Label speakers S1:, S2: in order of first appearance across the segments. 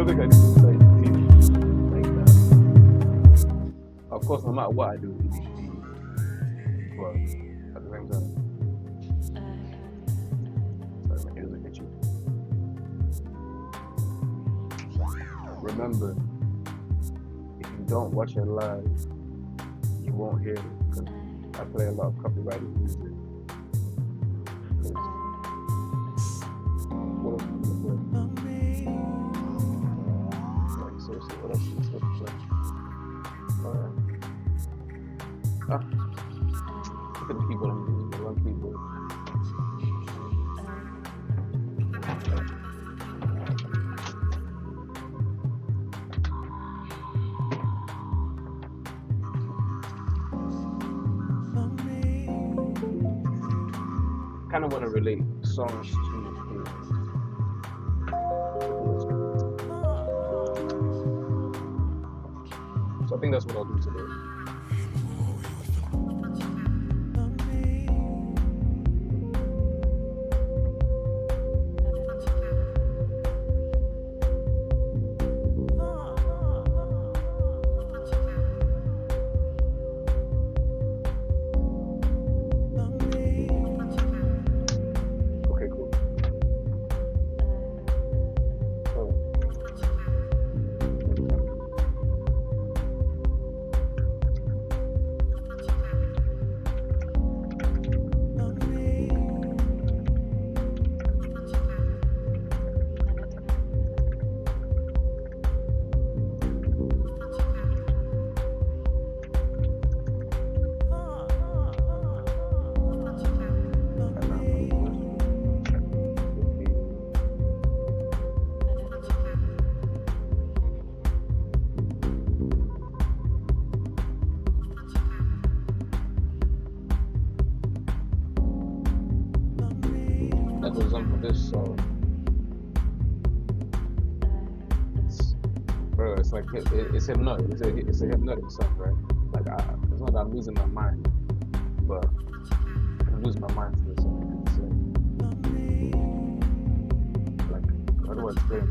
S1: don't think I need to say like that. Of course, no matter what I do, it needs to be, but at the same time, sorry, my ears are itchy. Remember, if you don't watch it live, you won't hear it, because I play a lot of copyrighted music. Seriously, what else is this? Look at the keyboard I'm using, the wrong keyboard. Kind of want to relate songs to feelings. So I think that's what I'll do today. Okay, cool. That goes on for this song. It's like it's hypnotic. It's a hypnotic song, right? Like it's not that I'm losing my mind, but I can lose my mind to this song. Like, how do I explain?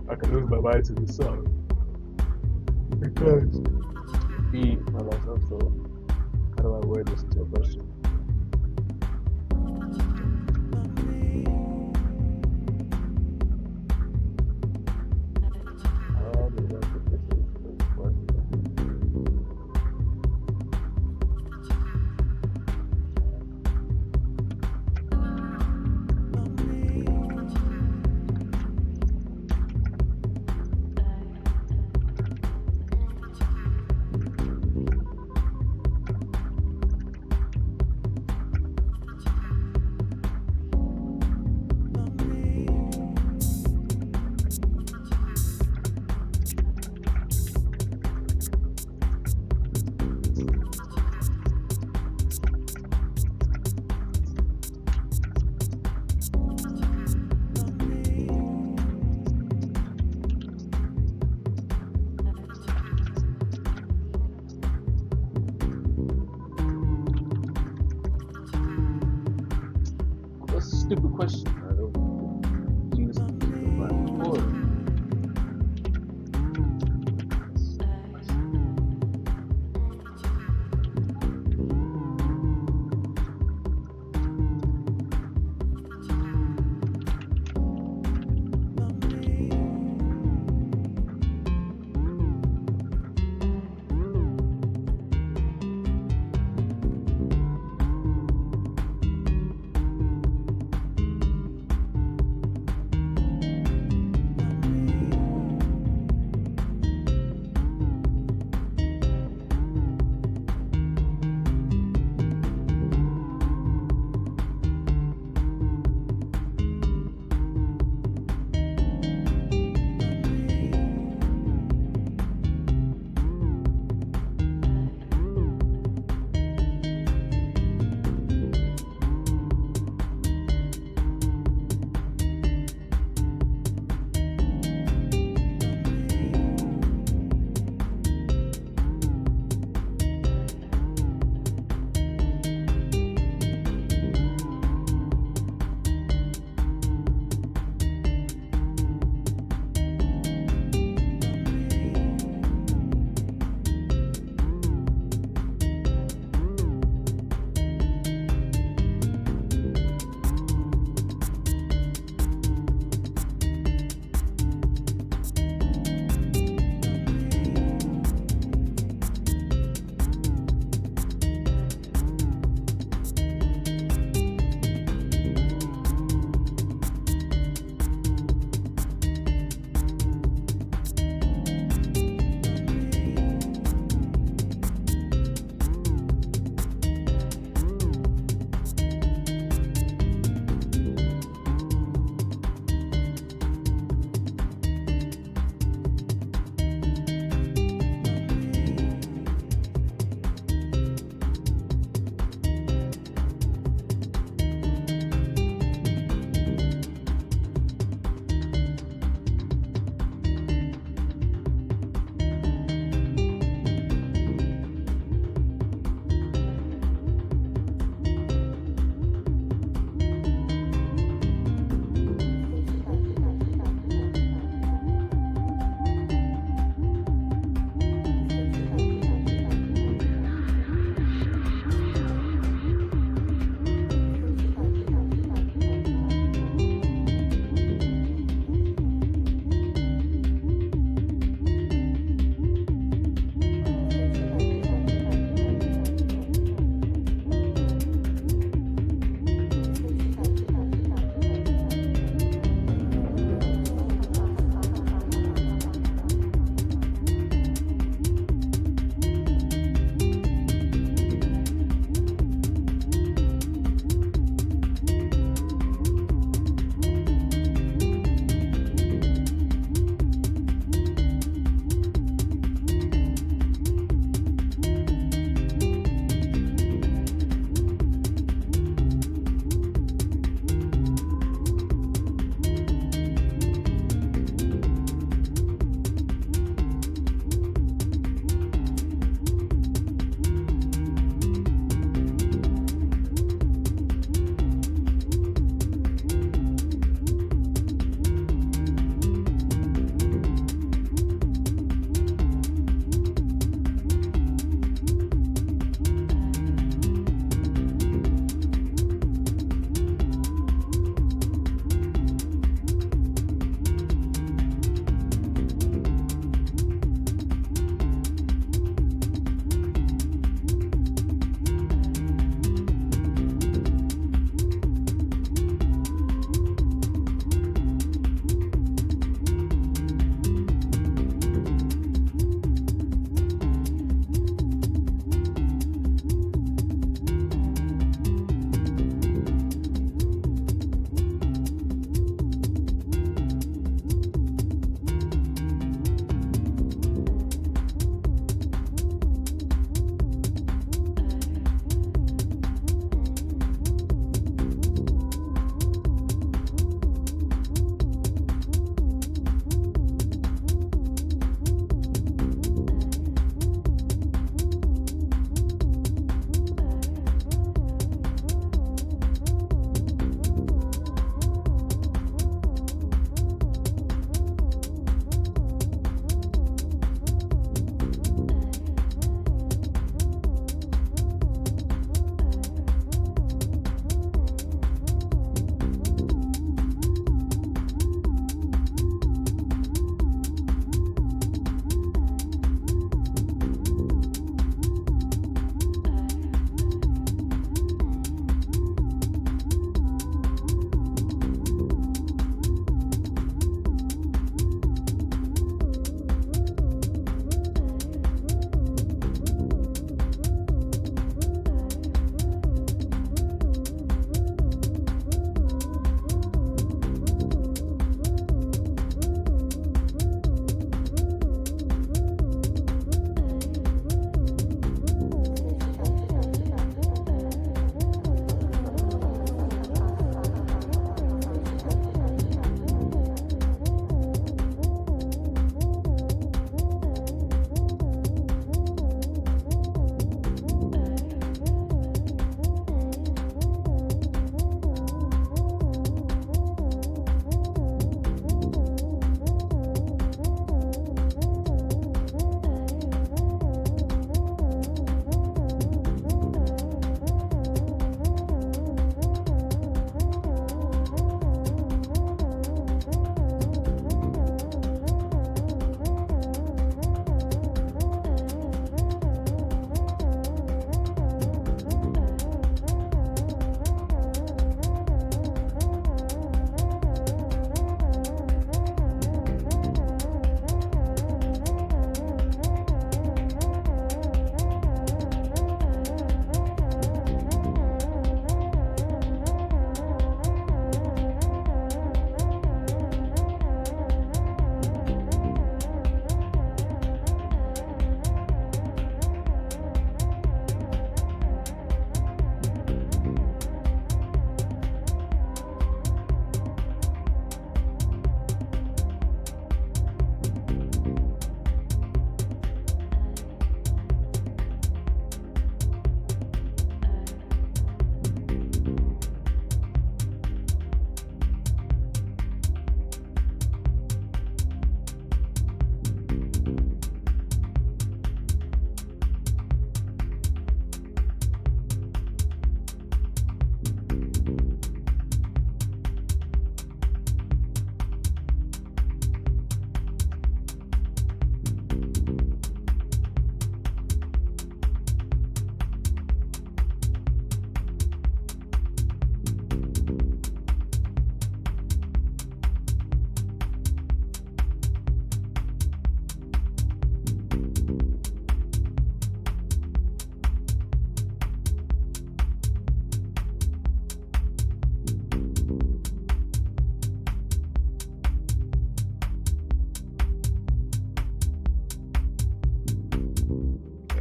S1: I can lose my mind to this song because beat and all that stuff. So how do I word this into a question? Stupid question. I don't do this before.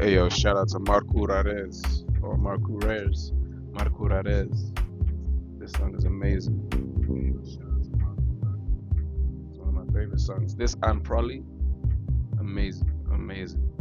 S1: Hey yo, shout out to Marco Rarez or Marco Rares. Marco Rarez. This song is amazing. Shout out to Marco Rarez. It's one of my favorite songs. This I'm Probably amazing. Amazing.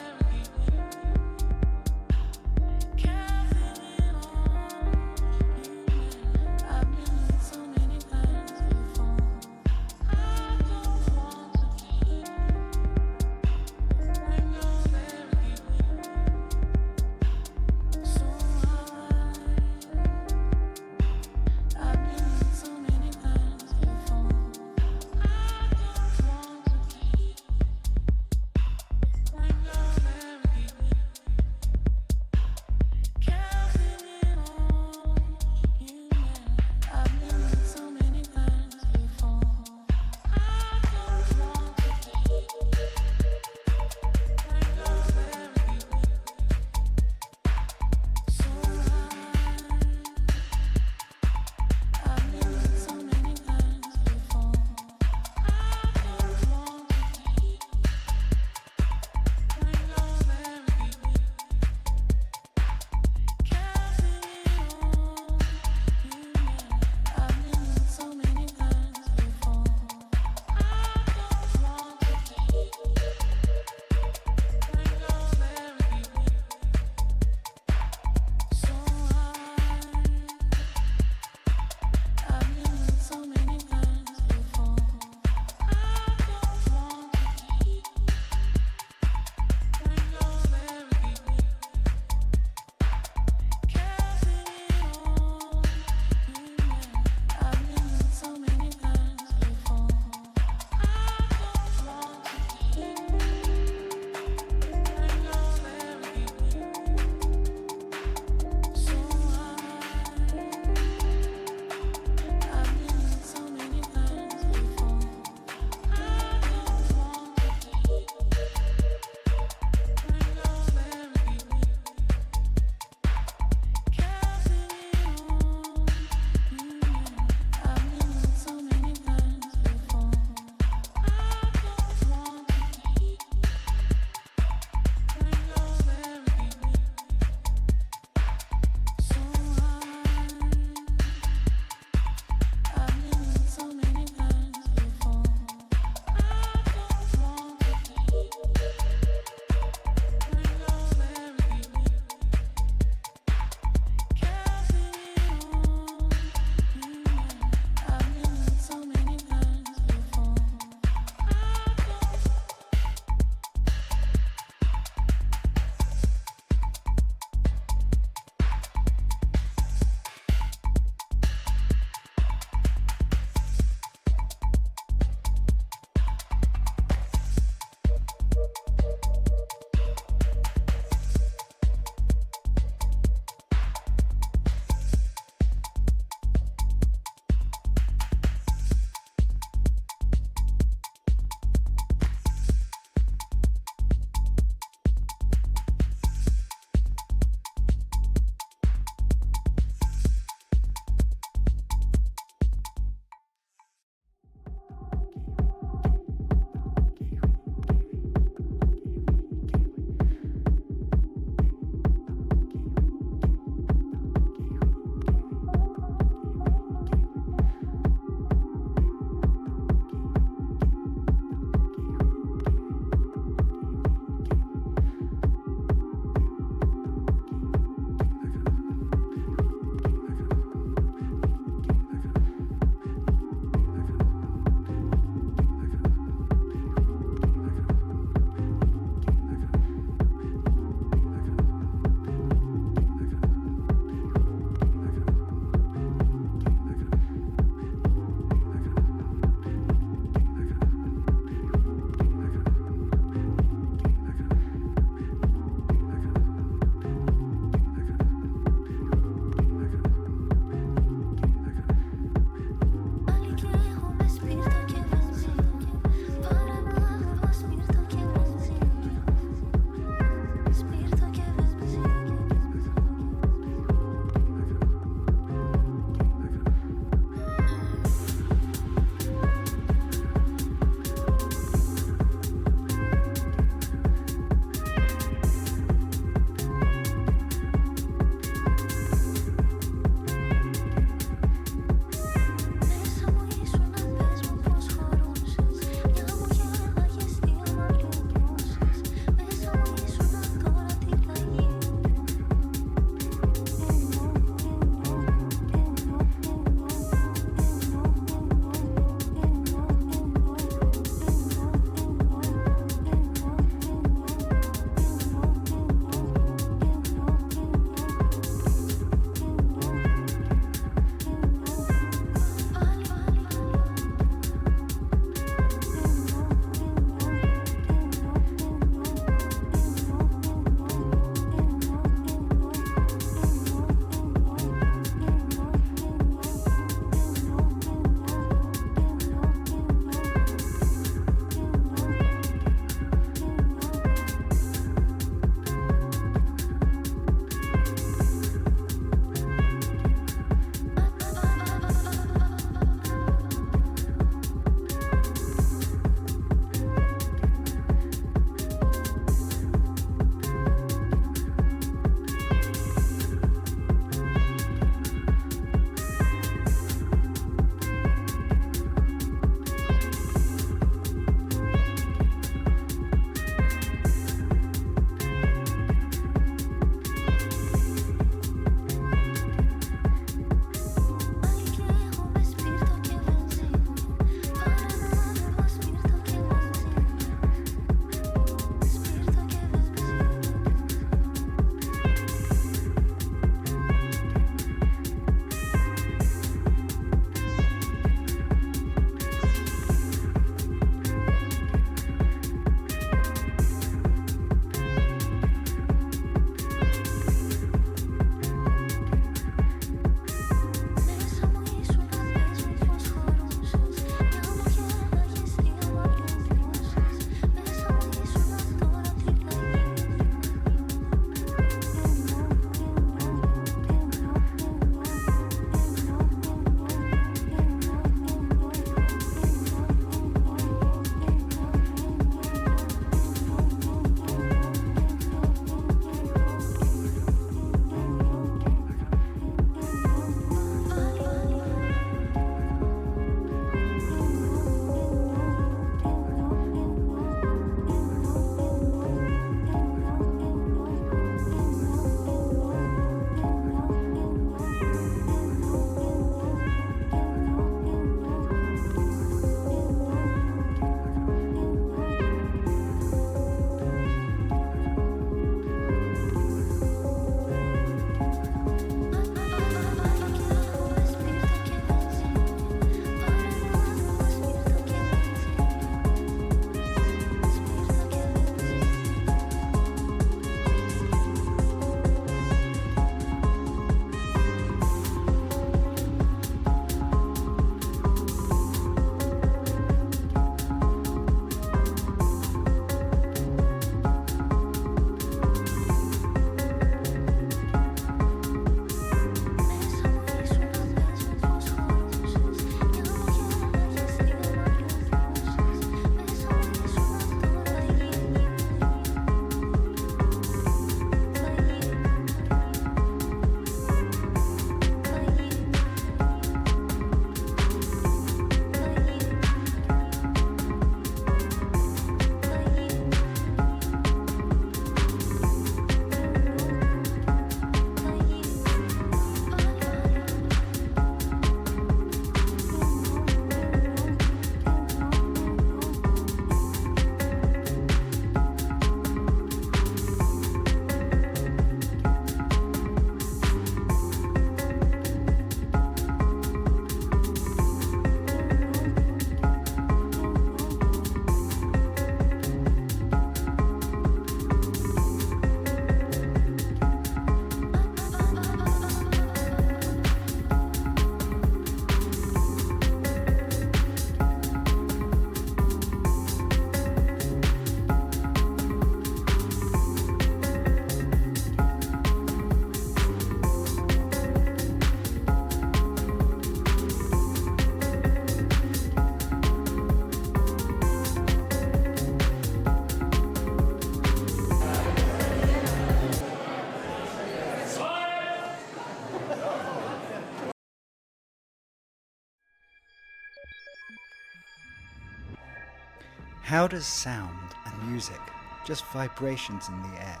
S2: How does sound and music, just vibrations in the air,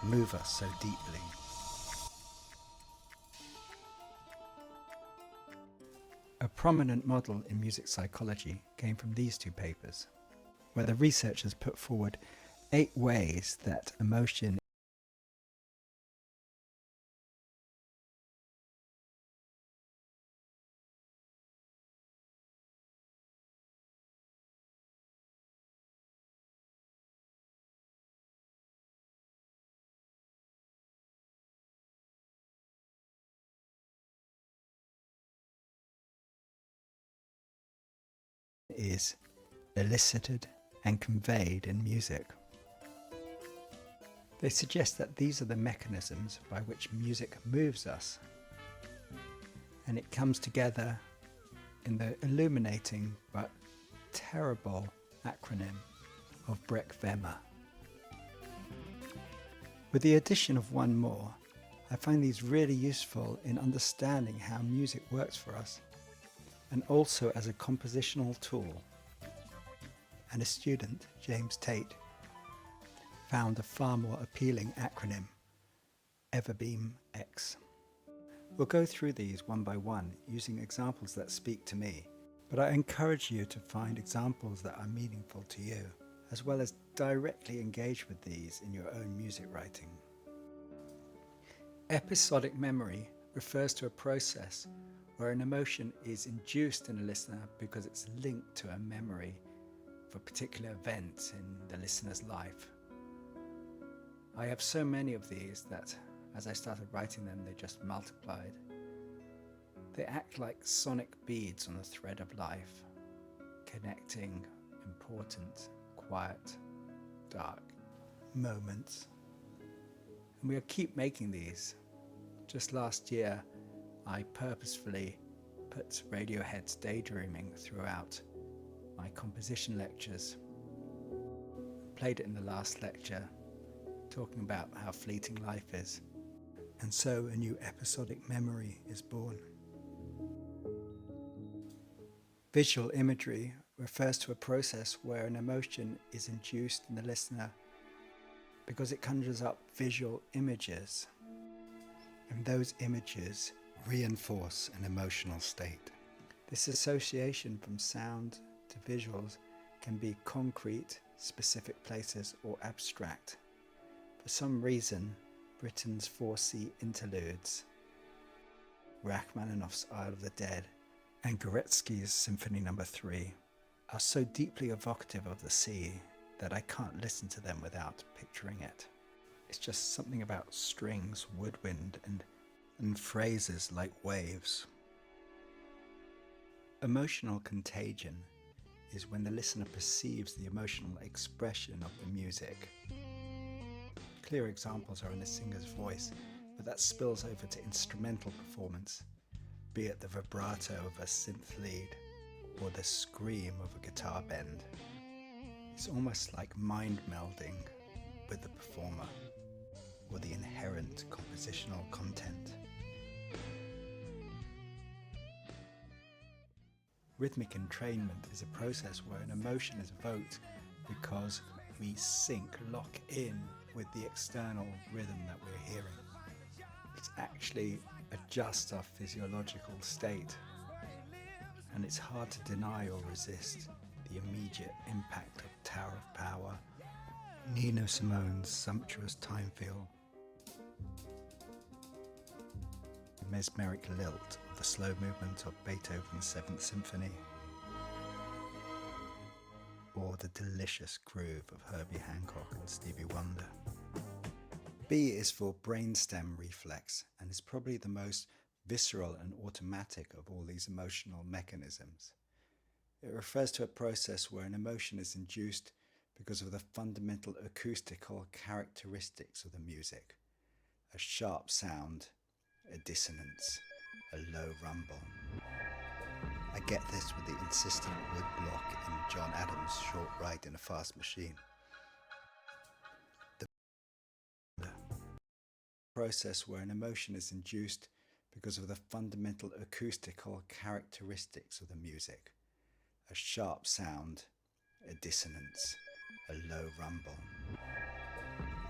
S2: move us so deeply? A prominent model in music psychology came from these two papers, where the researchers put forward 8 ways that emotion is elicited and conveyed in music. They suggest that these are the mechanisms by which music moves us, and it comes together in the illuminating but terrible acronym of BREC-VEMA. With the addition of one more, I find these really useful in understanding how music works for us, and also as a compositional tool. And a student, James Tate, found a far more appealing acronym, Everbeam X. We'll go through these one by one using examples that speak to me, but I encourage you to find examples that are meaningful to you, as well as directly engage with these in your own music writing. Episodic memory refers to a process where an emotion is induced in a listener because it's linked to a memory of a particular event in the listener's life. I have so many of these that as I started writing them, they just multiplied. They act like sonic beads on a thread of life, connecting important, quiet, dark moments. And we'll keep making these. Just last year, I purposefully put Radiohead's Daydreaming throughout my composition lectures. Played it in the last lecture, talking about how fleeting life is. And so a new episodic memory is born. Visual imagery refers to a process where an emotion is induced in the listener because it conjures up visual images, and those images reinforce an emotional state. This association from sound to visuals can be concrete, specific places, or abstract. For some reason, Britten's 4C interludes, Rachmaninoff's Isle of the Dead, and Goretzky's Symphony No. 3 are so deeply evocative of the sea that I can't listen to them without picturing it. It's just something about strings, woodwind, and phrases like waves. Emotional contagion is when the listener perceives the emotional expression of the music. Clear examples are in a singer's voice, but that spills over to instrumental performance, be it the vibrato of a synth lead or the scream of a guitar bend. It's almost like mind melding with the performer or the inherent compositional content. Rhythmic entrainment is a process where an emotion is evoked because we lock in with the external rhythm that we're hearing. It actually adjusts our physiological state, and it's hard to deny or resist the immediate impact of Tower of Power, Nina Simone's sumptuous time feel, the mesmeric lilt of the slow movement of Beethoven's 7th Symphony, or the delicious groove of Herbie Hancock and Stevie Wonder. B is for brainstem reflex, and is probably the most visceral and automatic of all these emotional mechanisms. It refers to a process where an emotion is induced because of the fundamental acoustical characteristics of the music: a sharp sound, a dissonance, a low rumble. I get this with the insistent wood block in John Adams' Short Ride in a Fast Machine. The process where an emotion is induced because of the fundamental acoustical characteristics of the music: a sharp sound, a dissonance, a low rumble.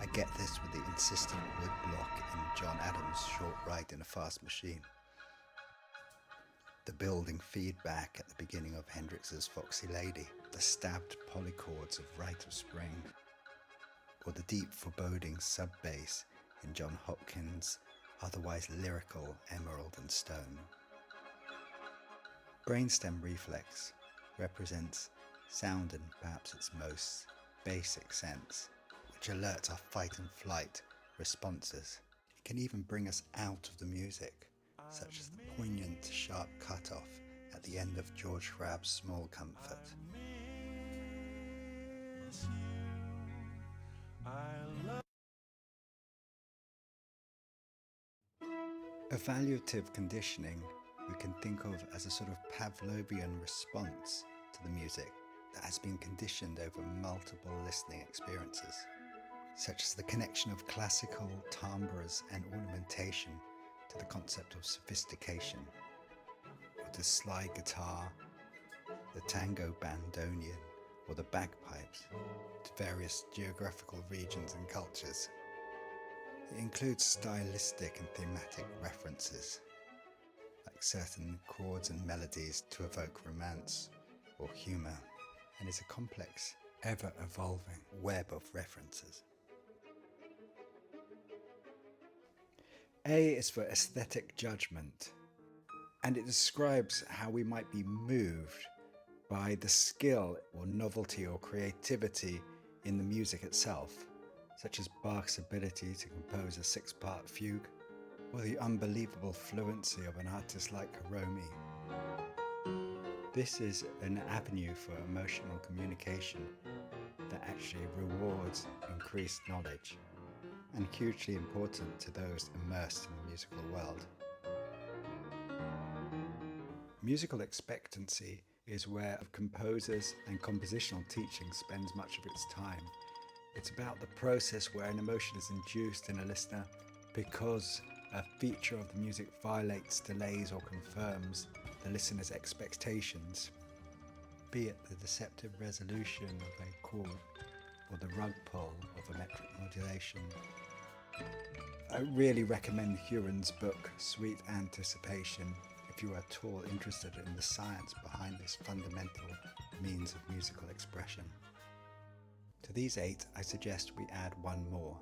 S2: I get this with the insistent wood block in John Adams' Short Ride in a Fast Machine, the building feedback at the beginning of Hendrix's Foxy Lady, the stabbed polychords of Rite of Spring, or the deep foreboding sub-bass in John Hopkins' otherwise lyrical Emerald and Stone. Brainstem reflex represents sound in perhaps its most basic sense, which alerts our fight and flight responses. It can even bring us out of the music, such as the poignant, sharp cut-off at the end of George Hrab's Small Comfort. Evaluative conditioning we can think of as a sort of Pavlovian response to the music that has been conditioned over multiple listening experiences, such as the connection of classical timbres and ornamentation to the concept of sophistication, or the slide guitar, the tango bandoneon, or the bagpipes to various geographical regions and cultures. It includes stylistic and thematic references, like certain chords and melodies to evoke romance or humour, and is a complex, ever-evolving web of references. A is for aesthetic judgment, and it describes how we might be moved by the skill or novelty or creativity in the music itself, such as Bach's ability to compose a 6-part fugue, or the unbelievable fluency of an artist like Hiromi. This is an avenue for emotional communication that actually rewards increased knowledge, and hugely important to those immersed in the musical world. Musical expectancy is where composers and compositional teaching spends much of its time. It's about the process where an emotion is induced in a listener because a feature of the music violates, delays, or confirms the listener's expectations, be it the deceptive resolution of a chord or the rug pull of a metric modulation. I really recommend Huron's book, Sweet Anticipation, if you are at all interested in the science behind this fundamental means of musical expression. To these 8, I suggest we add one more,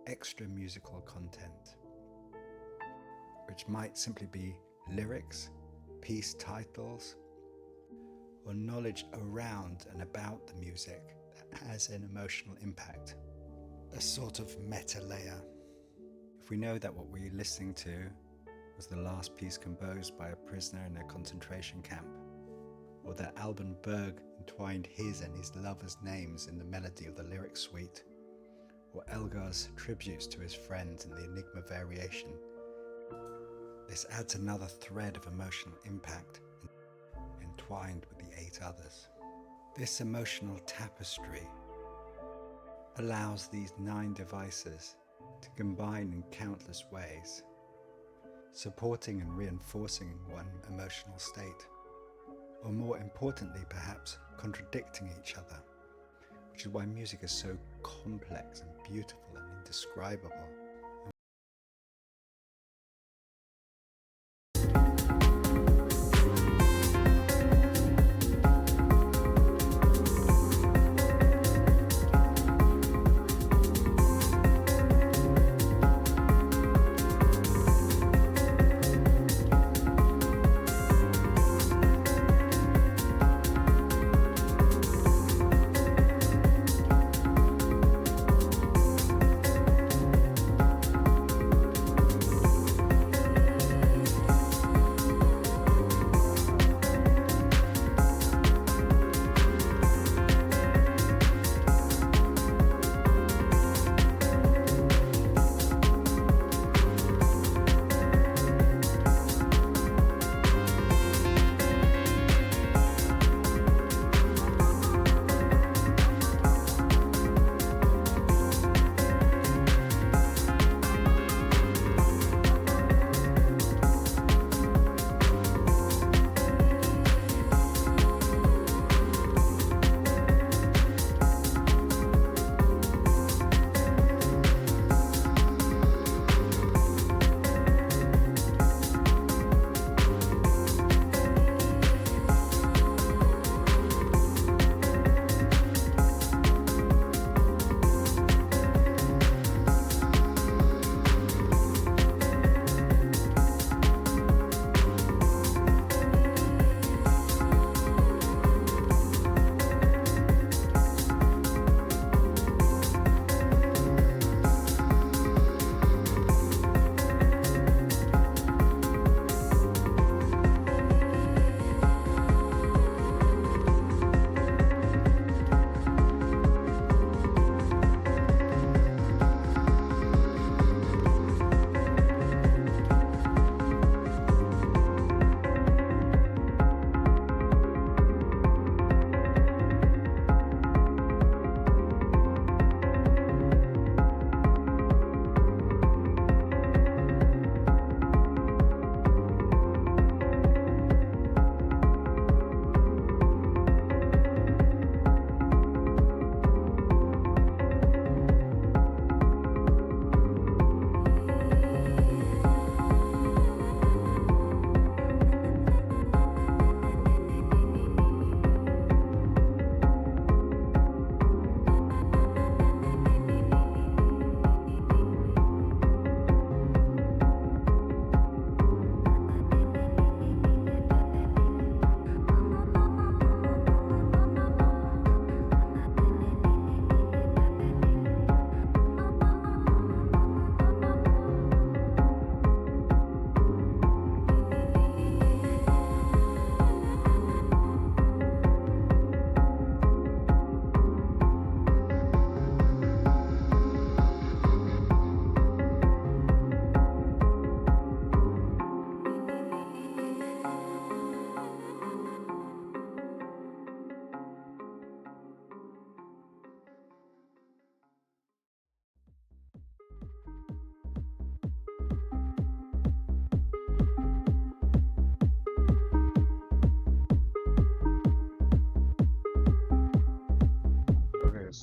S2: extra musical content, which might simply be lyrics, piece titles, or knowledge around and about the music that has an emotional impact, a sort of meta layer. If we know that what we're listening to was the last piece composed by a prisoner in a concentration camp, or that Alban Berg entwined his and his lover's names in the melody of the lyric suite, or Elgar's tributes to his friends in the Enigma variation, this adds another thread of emotional impact entwined with the 8 others. This emotional tapestry allows these 9 devices to combine in countless ways, supporting and reinforcing one emotional state, or more importantly perhaps contradicting each other, which is why music is so complex and beautiful and indescribable.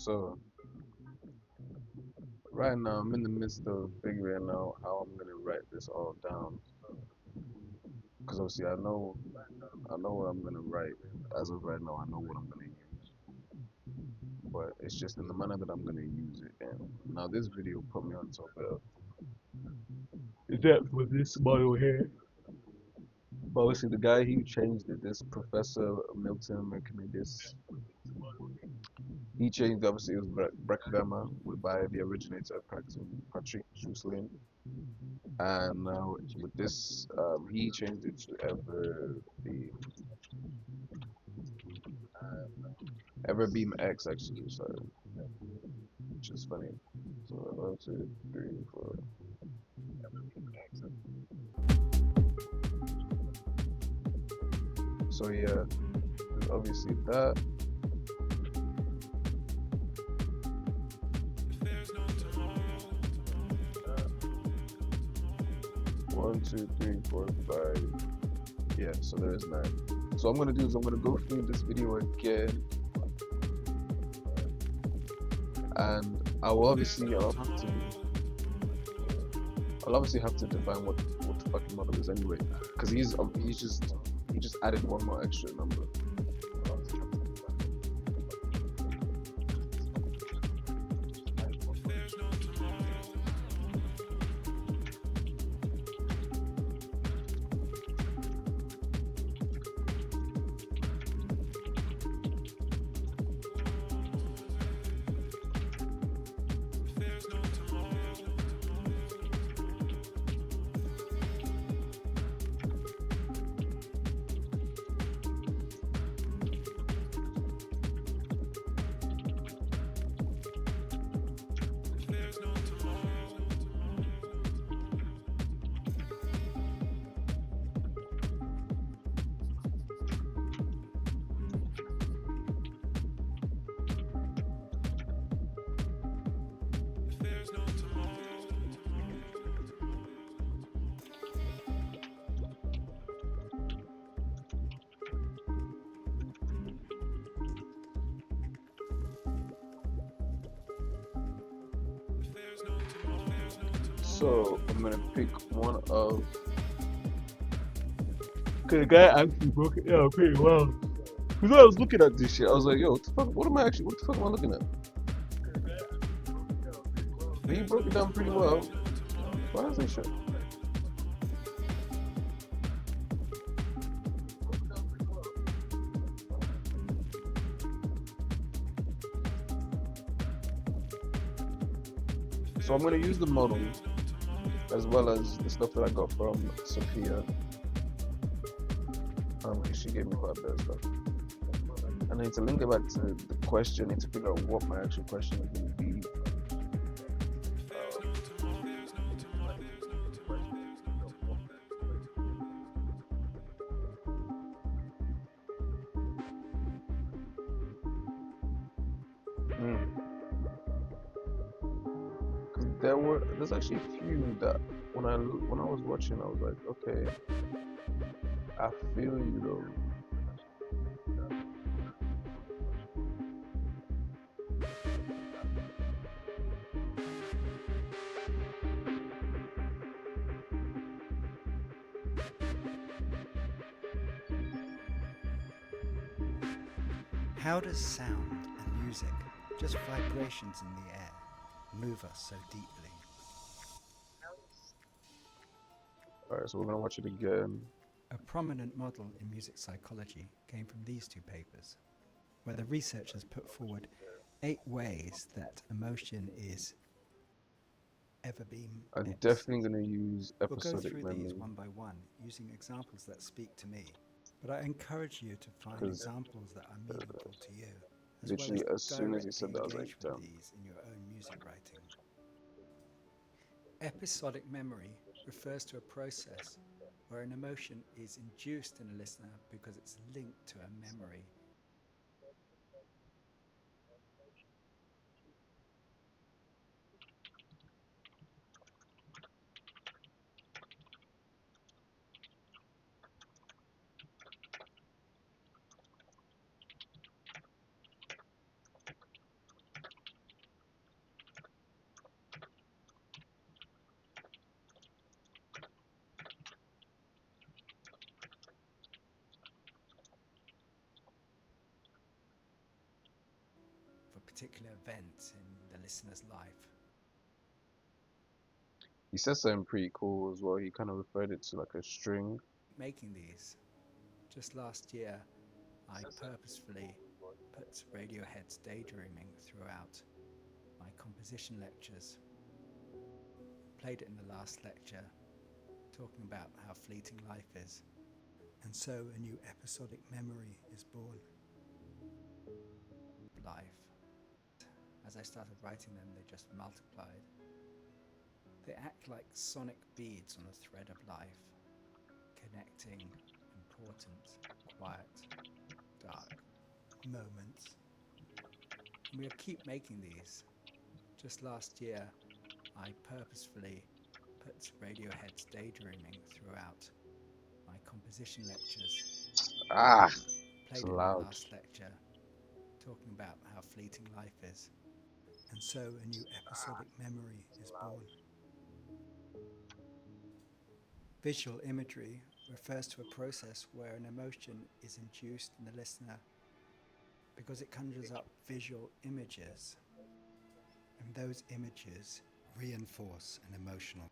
S1: So right now I'm in the midst of figuring out how I'm gonna write this all down. Because obviously I know what I'm gonna write. As of right now, I know what I'm gonna use. But it's just in the manner that I'm gonna use it in. Now this video put me on top of that for this model here. But obviously the guy he changed it, this Professor Milton Mercamidis, he changed obviously it was Breckbema by the originator Patrick Schuslin. And now with this he changed it to Everbeam X actually, so which is funny. So 1, 2, 3, 4. So yeah, there's obviously that. 1, 2, 3, 4, 5. Yeah, so there is 9. So what I'm gonna do is I'm gonna go through this video again, and I'll obviously have to define what the fucking model is anyway, because he just added one more extra number. So I'm gonna pick one of. Cause the guy actually broke it down pretty well. Cause I was looking at this shit, I was like, yo, what the fuck? What the fuck am I looking at? He broke it down pretty well. Why is this shit? So I'm gonna use the model as well as the stuff that I got from Sophia. She gave me quite a bit of stuff. And I need to link it back to the question. I need to figure out what my actual question is going to be. Because there's actually a few that when I was watching, I was like, okay, I feel you though.
S2: How does sound and music, just vibrations in the air, move us so deeply?
S1: Alright, so we're gonna watch it again.
S2: A prominent model in music psychology came from these two papers, where the researchers put forward 8 ways that emotion is Everbeam
S1: I'm
S2: X.
S1: definitely gonna use
S2: We'll go
S1: episodic
S2: through
S1: memory.
S2: these one by one, using examples that speak to me. But I encourage you to find
S1: 'Cause,
S2: examples that are meaningful to you, as
S1: literally
S2: well
S1: as soon as he said that, I was like,
S2: engage with
S1: damn.
S2: these in your own music writing. Episodic memory refers to a process where an emotion is induced in a listener because it's linked to a memory. particular event in the listener's life.
S1: He said something pretty cool as well. He kind of referred it to like a string.
S2: Making these, just last year, I purposefully put Radiohead's daydreaming throughout my composition lectures. Played it in the last lecture, talking about how fleeting life is. And so a new episodic memory is born. Life. As I started writing them, they just multiplied. They act like sonic beads on a thread of life, connecting important, quiet, dark moments. And we'll keep making these. Just last year, I purposefully put Radiohead's daydreaming throughout my composition lectures.
S1: Ah, it's
S2: Played it in the
S1: loud.
S2: last lecture, talking about how fleeting life is. And so a new episodic memory is born. Visual imagery refers to a process where an emotion is induced in the listener because it conjures up visual images, and those images reinforce an emotional.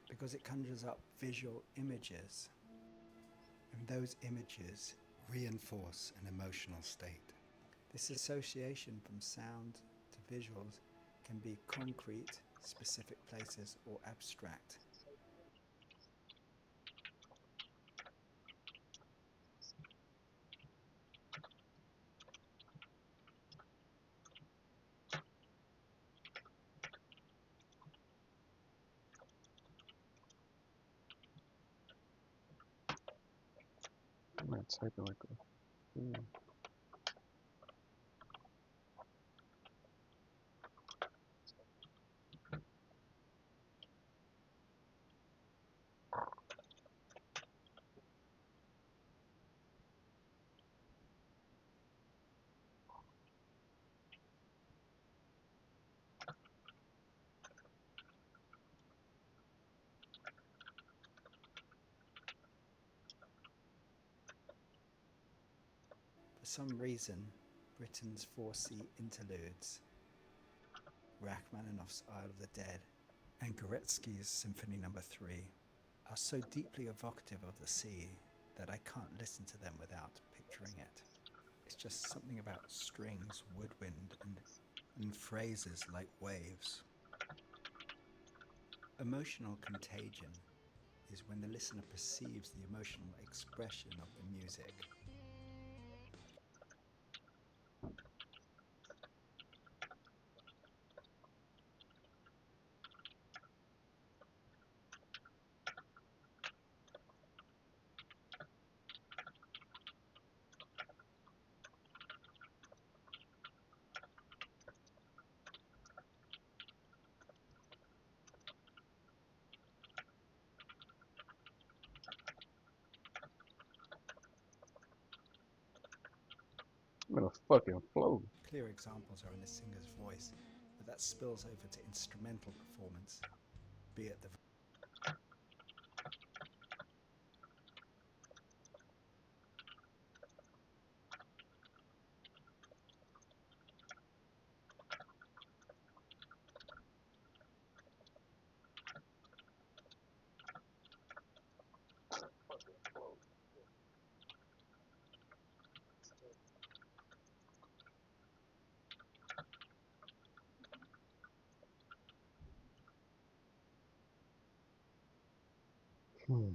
S2: Because it conjures up visual images, and those images reinforce an emotional state. This association from sound to visuals can be concrete, specific places, or abstract.
S1: I'm not typing like a fool.
S2: For some reason, Britain's 4C interludes, Rachmaninoff's Isle of the Dead, and Goretzky's Symphony No. 3 are so deeply evocative of the sea that I can't listen to them without picturing it. It's just something about strings, woodwind, and phrases like waves. Emotional contagion is when the listener perceives the emotional expression of the music.
S1: I'm in a fucking flow.
S2: Clear examples are in the singer's voice, but that spills over to instrumental performance, be it the
S1: Hmm.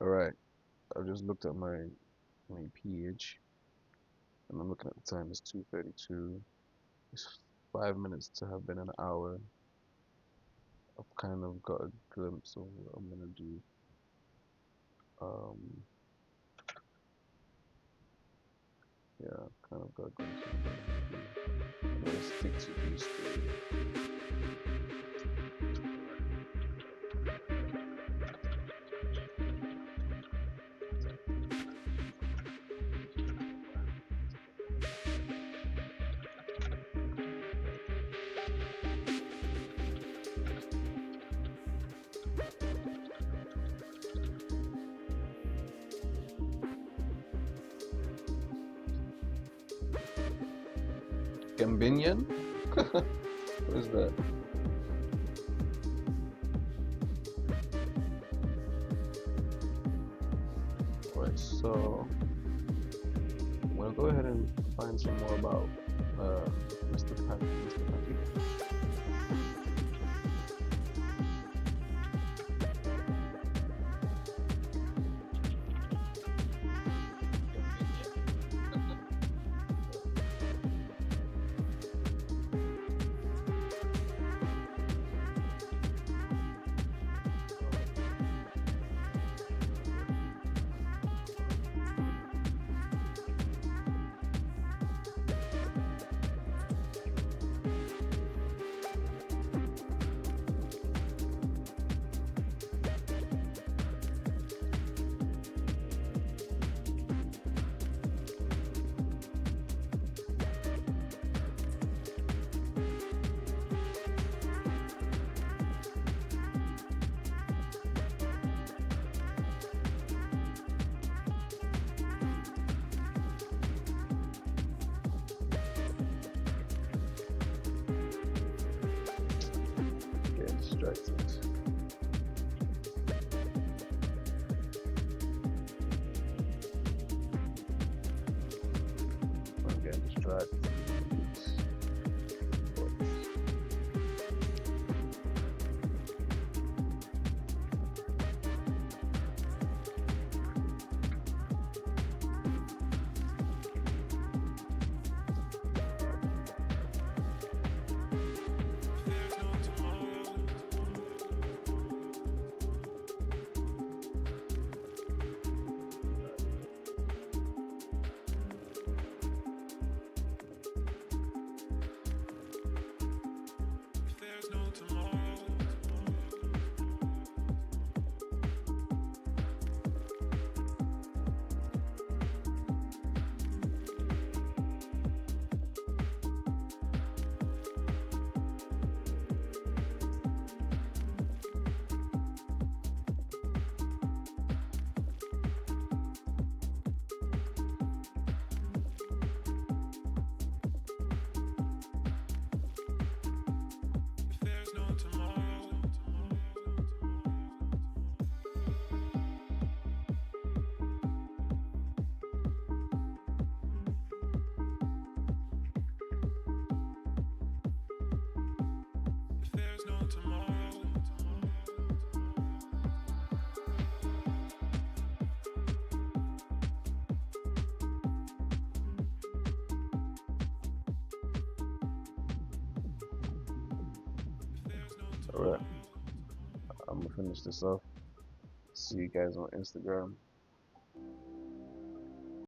S1: All right. I just looked at my page, and I'm looking at the time. It's 2:32. It's 5 minutes to have been an hour. I've kind of got a glimpse of what I'm gonna do. Um, yeah, I've kind of got a glimpse of what I'm gonna do. I'm gonna stick to these three. Gambinian? What is that? Alright, so I'm gonna go ahead and find some more about uh, Mr. Patrick. Getting distracted. I'm getting distracted. Alright, I'm gonna finish this off. See you guys on Instagram.